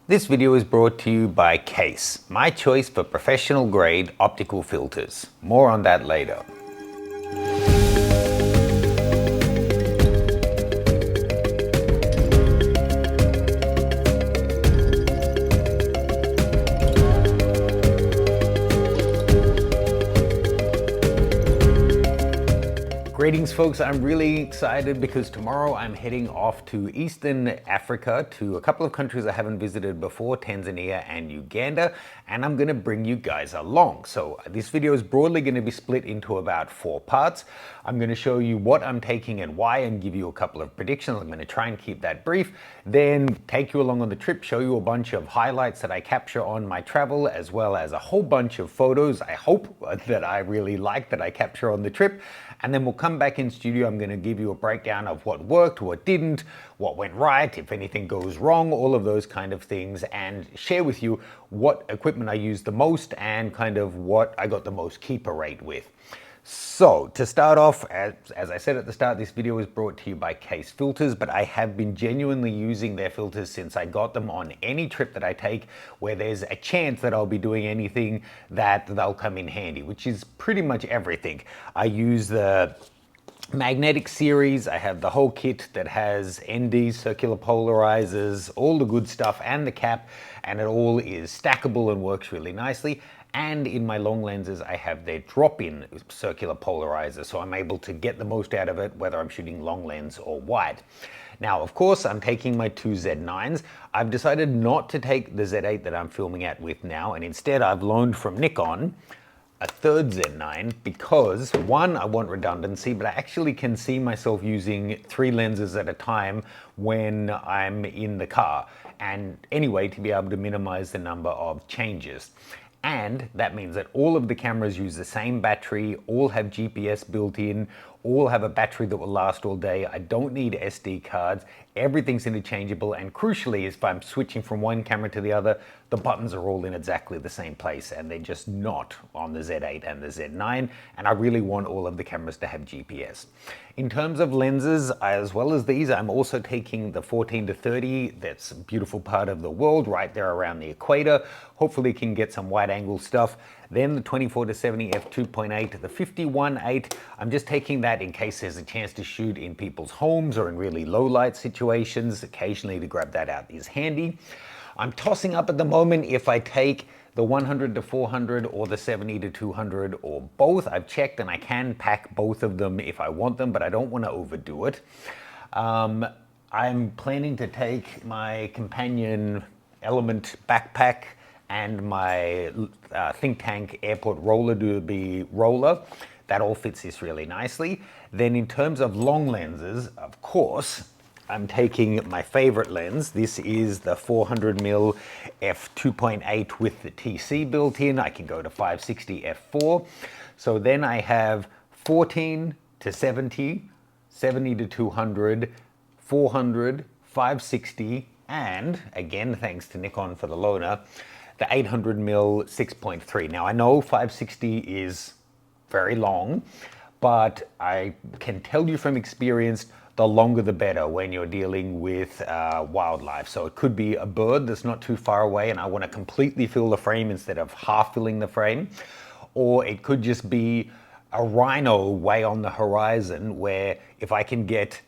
This video is brought to you by Kase, my choice for professional grade optical filters. More on that later. Greetings folks, I'm really excited because tomorrow I'm heading off to Eastern Africa to a couple of countries I haven't visited before, Tanzania and Uganda, and I'm going to bring you guys along. So this video is broadly going to be split into about 4 parts. I'm going to show you what I'm taking and why and give you a couple of predictions. I'm going to try and keep that brief, then take you along on the trip, show you a bunch of highlights that I capture on my travel, as well as a whole bunch of photos I hope that I really like that I capture on the trip. And then we'll come back in studio. I'm going to give you a breakdown of what worked, what didn't, what went right, if anything goes wrong, all of those kind of things, and share with you what equipment I used the most and kind of what I got the most keeper rate with. So to start off, as I said at the start, this video is brought to you by Kase Filters, but I have been genuinely using their filters since I got them on any trip that I take where there's a chance that I'll be doing anything that they'll come in handy, which is pretty much everything. I use the magnetic series. I have the whole kit that has ND, circular polarizers, all the good stuff, and the cap, and it all is stackable and works really nicely. And in my long lenses, I have their drop-in circular polarizer, so I'm able to get the most out of it, whether I'm shooting long lens or wide. Now, of course, I'm taking my 2 Z9s. I've decided not to take the Z8 that I'm filming at with now, and instead I've loaned from Nikon a 3rd Z9 because, one, I want redundancy, but I actually can see myself using 3 lenses at a time when I'm in the car, and anyway, to be able to minimize the number of changes. And that means that all of the cameras use the same battery, all have GPS built in, all have a battery that will last all day. I don't need SD cards. Everything's interchangeable, and crucially, if I'm switching from one camera to the other, the buttons are all in exactly the same place, and they're just not on the Z8 and the Z9, and I really want all of the cameras to have GPS. In terms of lenses, as well as these, I'm also taking the 14-30. That's a beautiful part of the world, right there around the equator. Hopefully can get some wide angle stuff. Then the 24-70 f2.8, the 51.8. I'm just taking that in case there's a chance to shoot in people's homes or in really low light situations. Occasionally to grab that out is handy. I'm tossing up at the moment if I take the 100-400 or the 70-200 or both. I've checked and I can pack both of them if I want them, but I don't want to overdo it. I'm planning to take my companion Element backpack and my Think Tank Airport roller derby roller. That all fits this really nicely. Then in terms of long lenses, of course, I'm taking my favorite lens. This is the 400mm f2.8 with the TC built in. I can go to 560 f4. So then I have 14-70, 70-200, 400, 560, and again, thanks to Nikon for the loaner, the 800mm 6.3. Now I know 560 is very long, but I can tell you from experience, the longer the better when you're dealing with wildlife. So it could be a bird that's not too far away and I want to completely fill the frame instead of half filling the frame. Or it could just be a rhino way on the horizon where if I can get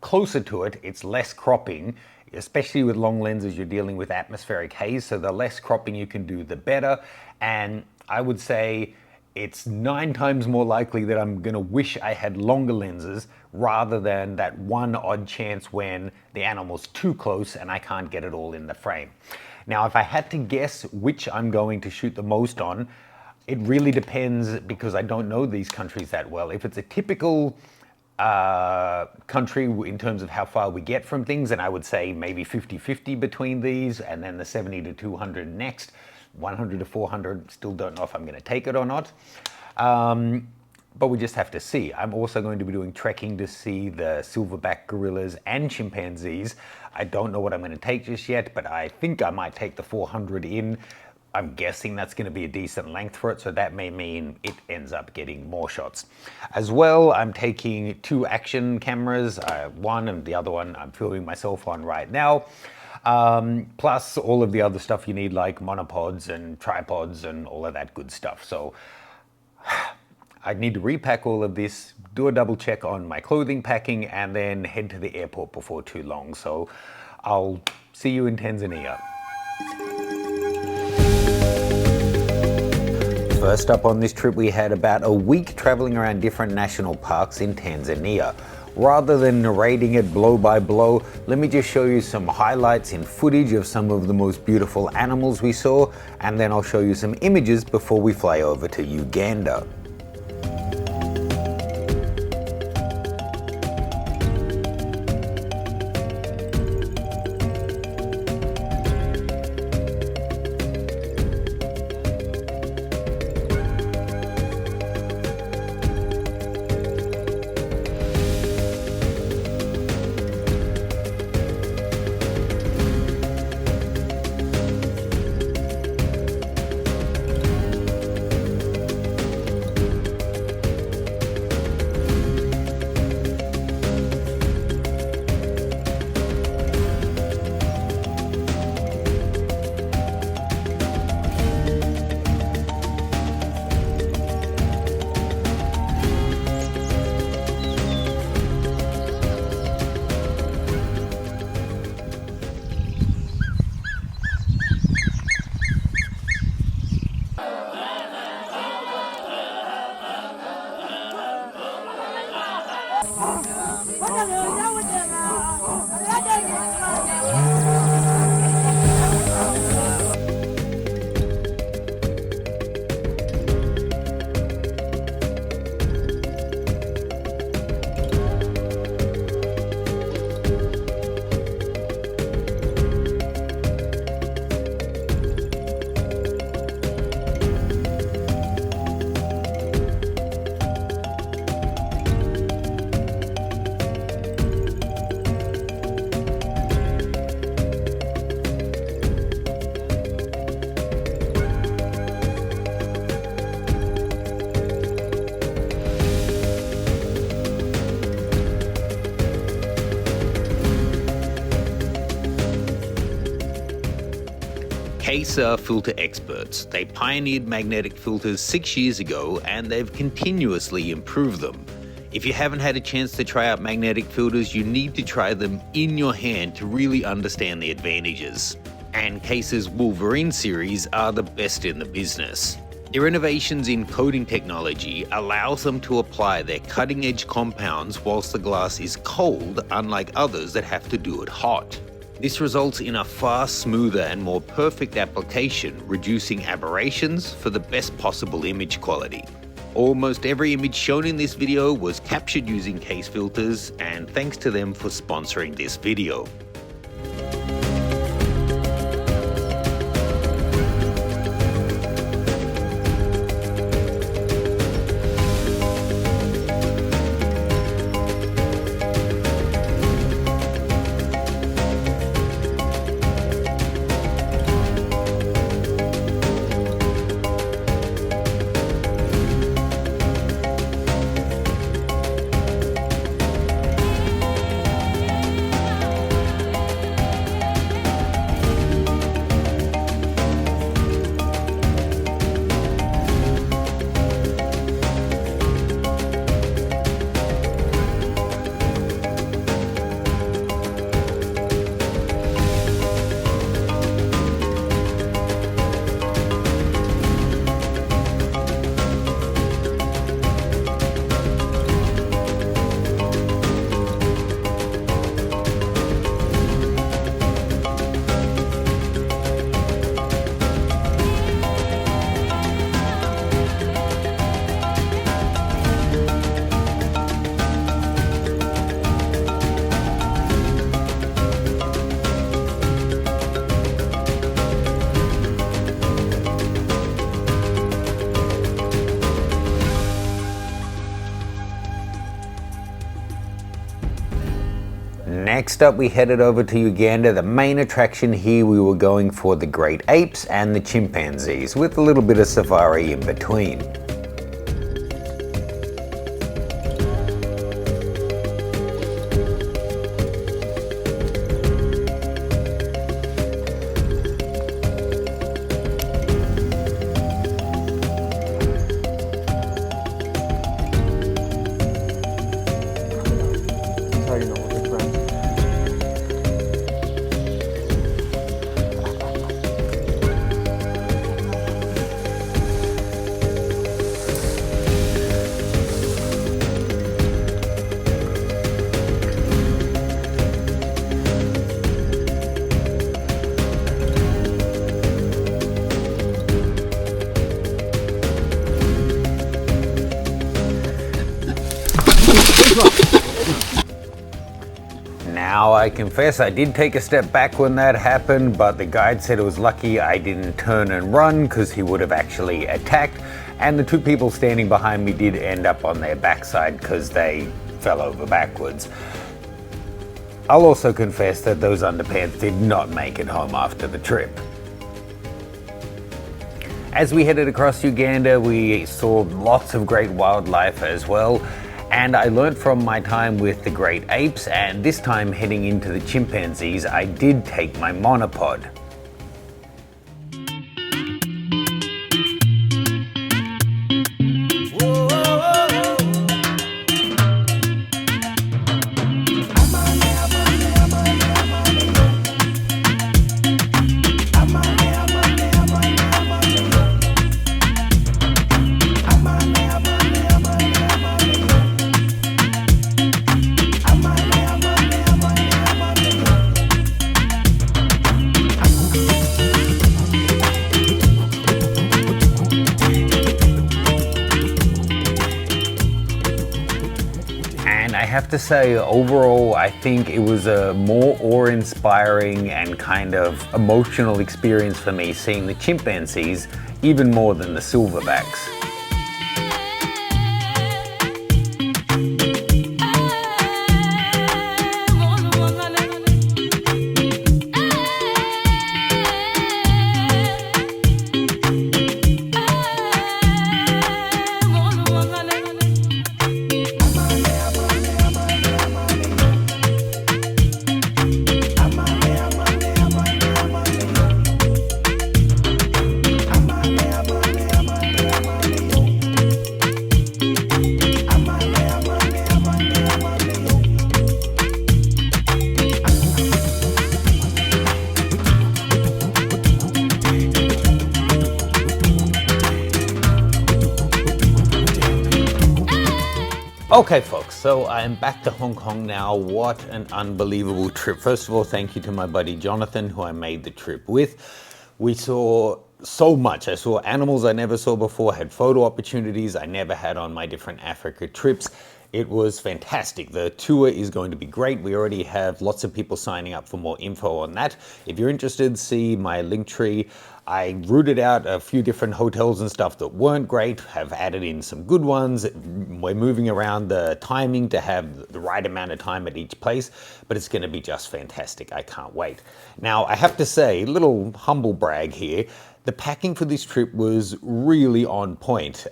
closer to it, it's less cropping. Especially with long lenses, you're dealing with atmospheric haze, so the less cropping you can do, the better. And I would say it's 9 times more likely that I'm gonna wish I had longer lenses rather than that one odd chance when the animal's too close and I can't get it all in the frame. Now, if I had to guess which I'm going to shoot the most on, it really depends because I don't know these countries that well. If it's a typical country in terms of how far we get from things, and I would say maybe 50-50 between these, and then the 70-200 next. 100-400, still don't know if I'm going to take it or not. But we just have to see. I'm also going to be doing trekking to see the silverback gorillas and chimpanzees. I don't know what I'm going to take just yet, but I think I might take the 400 in. I'm guessing that's going to be a decent length for it, so that may mean it ends up getting more shots. As well, I'm taking 2 action cameras, one and the other one I'm filming myself on right now. plus all of the other stuff you need like monopods and tripods and all of that good stuff. So I need to repack all of this, do a double check on my clothing packing, and then head to the airport before too long. So I'll see you in Tanzania. First up on this trip, we had about a week traveling around different national parks in Tanzania. Rather than narrating it blow by blow, let me just show you some highlights in footage of some of the most beautiful animals we saw, and then I'll show you some images before we fly over to Uganda. Kase are filter experts. They pioneered magnetic filters 6 years ago, and they've continuously improved them. If you haven't had a chance to try out magnetic filters, you need to try them in your hand to really understand the advantages. And Kase's Wolverine series are the best in the business. Their innovations in coating technology allows them to apply their cutting-edge compounds whilst the glass is cold, unlike others that have to do it hot. This results in a far smoother and more perfect application, reducing aberrations for the best possible image quality. Almost every image shown in this video was captured using Kase filters, and thanks to them for sponsoring this video. Next up, we headed over to Uganda. The main attraction here, we were going for the great apes and the chimpanzees, with a little bit of safari in between. Now, I confess I did take a step back when that happened, but the guide said it was lucky I didn't turn and run because he would have actually attacked, and the two people standing behind me did end up on their backside because they fell over backwards. I'll also confess that those underpants did not make it home after the trip. As we headed across Uganda, we saw lots of great wildlife as well. And I learned from my time with the great apes, and this time heading into the chimpanzees, I did take my monopod. I have to say, overall, I think it was a more awe-inspiring and kind of emotional experience for me seeing the chimpanzees, even more than the silverbacks. Okay folks, so I'm back to Hong Kong now. What an unbelievable trip. First of all, thank you to my buddy Jonathan, who I made the trip with. We saw so much. I saw animals I never saw before, had photo opportunities I never had on my different Africa trips. It was fantastic. The tour is going to be great. We already have lots of people signing up for more info on that. If you're interested, see my link tree. I rooted out a few different hotels and stuff that weren't great, have added in some good ones. We're moving around the timing to have the right amount of time at each place, but it's gonna be just fantastic. I can't wait. Now, I have to say, little humble brag here, the packing for this trip was really on point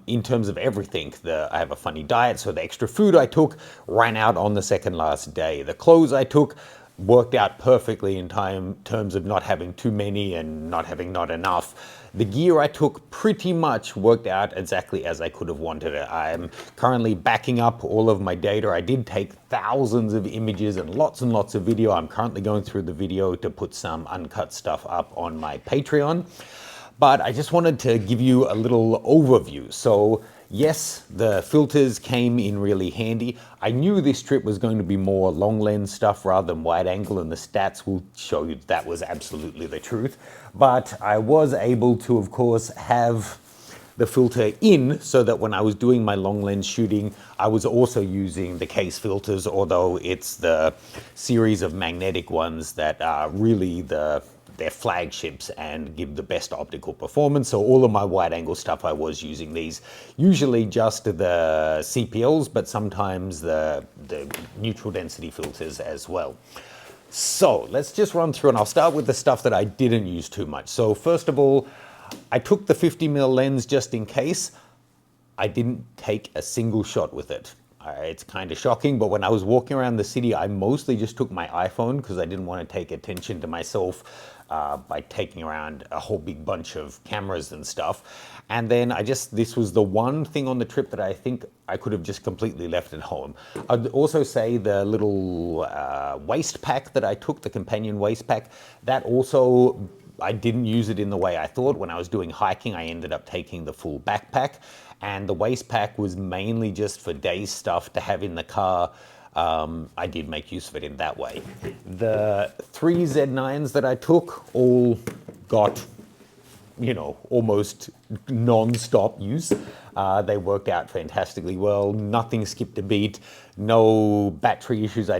in terms of everything. I have a funny diet, so the extra food I took ran out on the second last day. The clothes I took worked out perfectly in terms of not having too many and not having not enough. The gear I took pretty much worked out exactly as I could have wanted it. I'm currently backing up all of my data. I did take thousands of images and lots of video. I'm currently going through the video to put some uncut stuff up on my Patreon. But I just wanted to give you a little overview. So yes, the filters came in really handy. I knew this trip was going to be more long lens stuff rather than wide angle, and the stats will show you that was absolutely the truth. But I was able to, of course, have the filter in so that when I was doing my long lens shooting, I was also using the Kase filters, although it's the series of magnetic ones that are really their flagships and give the best optical performance. So all of my wide angle stuff, I was using these, usually just the CPLs, but sometimes the neutral density filters as well. So let's just run through, and I'll start with the stuff that I didn't use too much. So first of all, I took the 50mm lens just in case. I didn't take a single shot with it. It's kind of shocking, but when I was walking around the city, I mostly just took my iPhone because I didn't want to take attention to myself by taking around a whole big bunch of cameras and stuff. And then this was the one thing on the trip that I think I could have just completely left at home. I'd also say the little waist pack that I took, the companion waist pack, that also, I didn't use it in the way I thought. When I was doing hiking, I ended up taking the full backpack, and the waist pack was mainly just for day stuff to have in the car. I did make use of it in that way. The 3 Z9s that I took all got almost non-stop use. They worked out fantastically well. Nothing skipped a beat. No battery issues.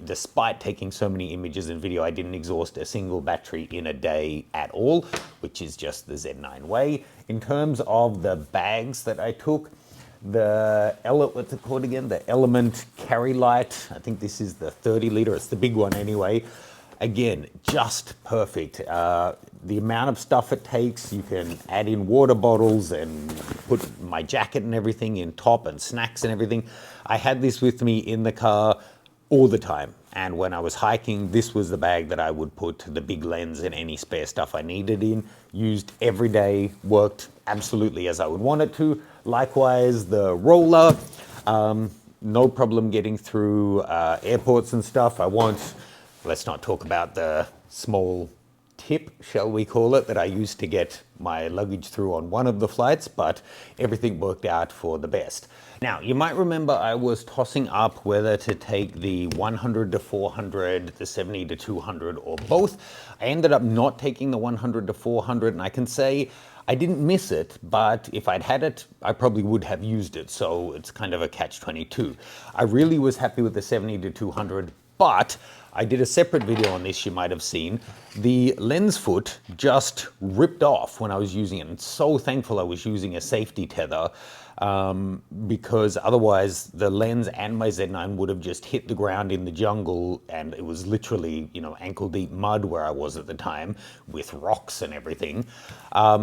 Despite taking so many images and video, I didn't exhaust a single battery in a day at all, which is just the Z9 way. In terms of the bags that I took, what's it called again? The Element Carry Light. I think this is the 30 liter. It's the big one anyway. Again, just perfect. The amount of stuff it takes, you can add in water bottles and put my jacket and everything in top and snacks and everything. I had this with me in the car all the time. And when I was hiking, this was the bag that I would put the big lens and any spare stuff I needed in. Used every day, worked absolutely as I would want it to. Likewise, the roller, no problem getting through airports and stuff. Let's not talk about the small tip, shall we call it, that I used to get my luggage through on one of the flights, but everything worked out for the best. Now, you might remember I was tossing up whether to take the 100 to 400, the 70 to 200, or both. I ended up not taking the 100 to 400, and I can say I didn't miss it, but if I'd had it, I probably would have used it, so it's kind of a catch-22. I really was happy with the 70 to 200, but I did a separate video on this, you might have seen. The lens foot just ripped off when I was using it. I'm so thankful I was using a safety tether because otherwise the lens and my Z9 would have just hit the ground in the jungle, and it was literally, ankle deep mud where I was at the time with rocks and everything.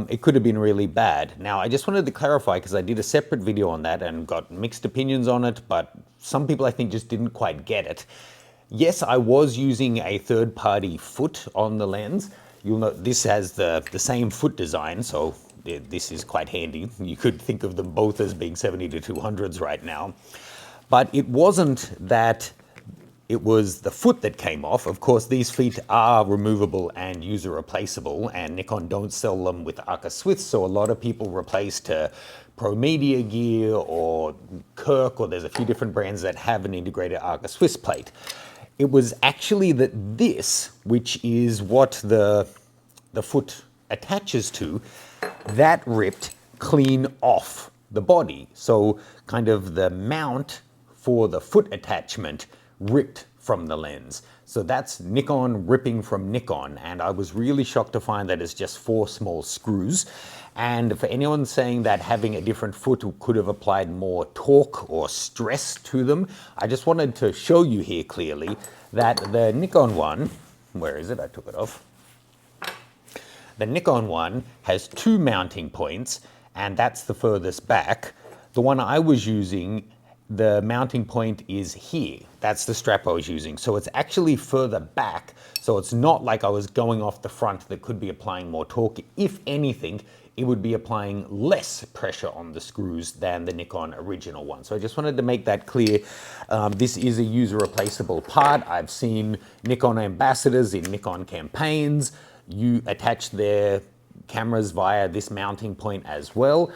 It could have been really bad. Now, I just wanted to clarify because I did a separate video on that and got mixed opinions on it, but some people I think just didn't quite get it. Yes, I was using a third-party foot on the lens. You'll note this has the same foot design, so this is quite handy. You could think of them both as being 70 to 200s right now. But it wasn't that it was the foot that came off. Of course, these feet are removable and user replaceable, and Nikon don't sell them with Arca Swiss, so a lot of people replace to Pro Media Gear or Kirk, or there's a few different brands that have an integrated Arca Swiss plate. It was actually that this, which is what the foot attaches to, that ripped clean off the body. So kind of the mount for the foot attachment ripped from the lens. So that's Nikon ripping from Nikon, and I was really shocked to find that it's just 4 small screws. And for anyone saying that having a different foot could have applied more torque or stress to them, I just wanted to show you here clearly that the Nikon one, where is it? I took it off. The Nikon one has 2 mounting points, and that's the furthest back. The one I was using, the mounting point is here. That's the strap I was using. So it's actually further back. So it's not like I was going off the front that could be applying more torque. If anything, it would be applying less pressure on the screws than the Nikon original one. So I just wanted to make that clear. This is a user replaceable part. I've seen Nikon ambassadors in Nikon campaigns. You attach their cameras via this mounting point as well.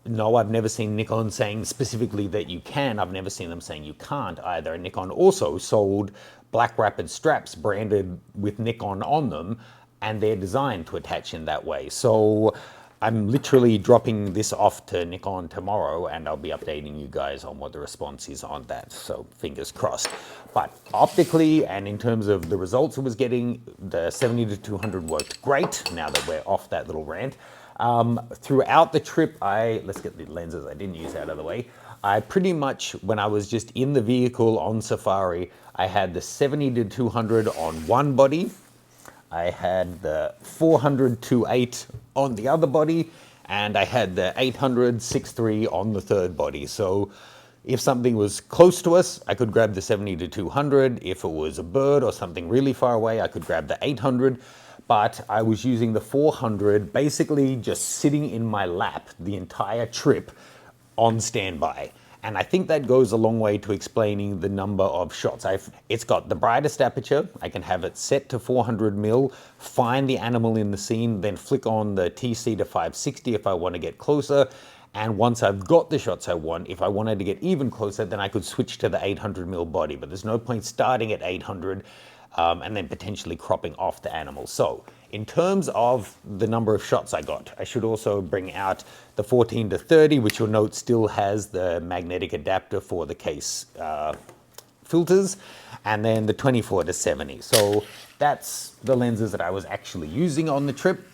No, I've never seen Nikon saying specifically that you can. I've never seen them saying you can't either. Nikon also sold Black Rapid straps branded with Nikon on them, and they're designed to attach in that way. So I'm literally dropping this off to Nikon tomorrow, and I'll be updating you guys on what the response is on that. So fingers crossed. But optically and in terms of the results it was getting, the 70 to 200 worked great, now that we're off that little rant. Throughout the trip, let's get the lenses I didn't use out of the way. I pretty much, when I was just in the vehicle on safari, I had the 70 to 200 on one body. I had the 400 2.8 on the other body, and I had the 800 6.3 on the third body. So if something was close to us, I could grab the 70 to 200. If it was a bird or something really far away, I could grab the 800. But I was using the 400 basically just sitting in my lap the entire trip on standby. And I think that goes a long way to explaining the number of shots. It's got the brightest aperture. I can have it set to 400 mil, find the animal in the scene, then flick on the TC to 560 if I want to get closer. And once I've got the shots I want, if I wanted to get even closer, then I could switch to the 800 mil body. But there's no point starting at 800 and then potentially cropping off the animal. So in terms of the number of shots I got, I should also bring out the 14 to 30, which you'll note still has the magnetic adapter for the Kase filters, and then the 24 to 70. So that's the lenses that I was actually using on the trip.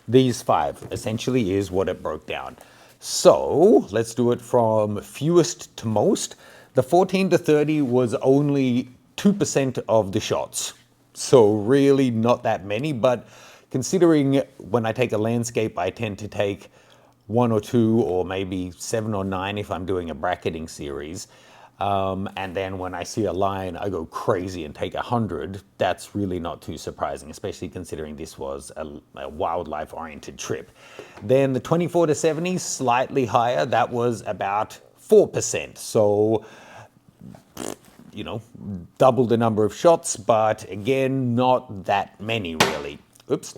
These 5 essentially is what it broke down. So let's do it from fewest to most. The 14 to 30 was only 2% of the shots. So really not that many, but considering when I take a landscape, I tend to take 1 or 2 or maybe 7 or 9 if I'm doing a bracketing series. And then when I see a line, I go crazy and take 100. That's really not too surprising, especially considering this was a wildlife-oriented trip. Then the 24 to 70, slightly higher. That was about 4%. So, you know, double the number of shots, but again, not that many really. Oops.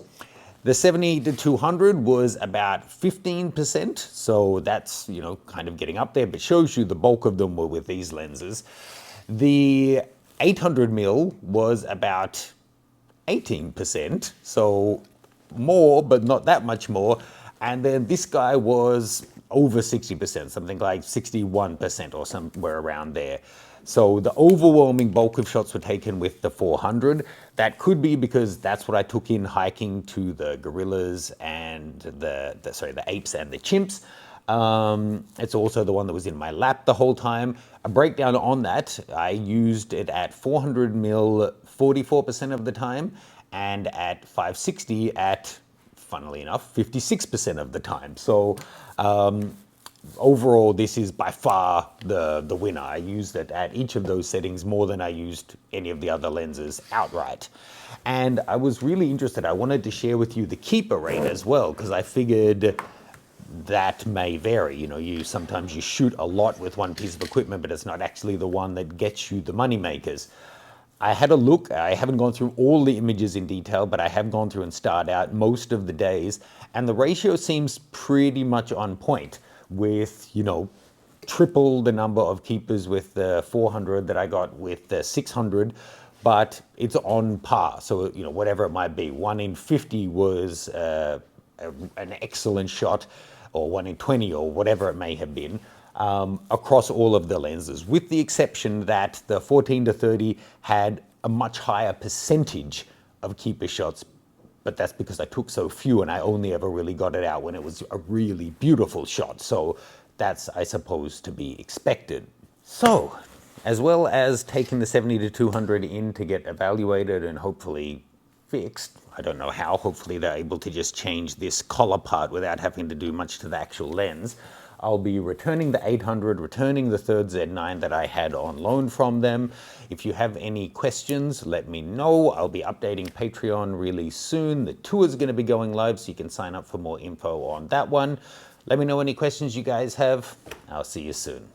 The 70 to 200 was about 15%, so that's, you know, kind of getting up there, but shows you the bulk of them were with these lenses. The 800 mil was about 18%, so more, but not that much more. And then this guy was over 60%, something like 61% or somewhere around there. So the overwhelming bulk of shots were taken with the 400. That could be because that's what I took in hiking to the gorillas and the apes and the chimps. It's also the one that was in my lap the whole time. A breakdown on that, I used it at 400 mil 44% of the time, and at 560 at, funnily enough, 56% of the time. So overall, this is by far the winner. I used it at each of those settings more than I used any of the other lenses outright. And I was really interested. I wanted to share with you the keeper rate as well, because I figured that may vary. You know, sometimes you shoot a lot with one piece of equipment, but it's not actually the one that gets you the money makers. I had a look. I haven't gone through all the images in detail, but I have gone through and starred out most of the days, and the ratio seems pretty much on point, with, you know, triple the number of keepers with the 400 that I got with the 600, but it's on par. So, you know, whatever it might be, 1 in 50 was an excellent shot, or 1 in 20, or whatever it may have been, across all of the lenses, with the exception that the 14 to 30 had a much higher percentage of keeper shots, but that's because I took so few and I only ever really got it out when it was a really beautiful shot. So that's, I suppose, to be expected. So, as well as taking the 70 to 200 in to get evaluated and hopefully fixed, I don't know how, hopefully they're able to just change this collar part without having to do much to the actual lens. I'll be returning the 800, returning the third Z9 that I had on loan from them. If you have any questions, let me know. I'll be updating Patreon really soon. The tour is going to be going live, so you can sign up for more info on that one. Let me know any questions you guys have. I'll see you soon.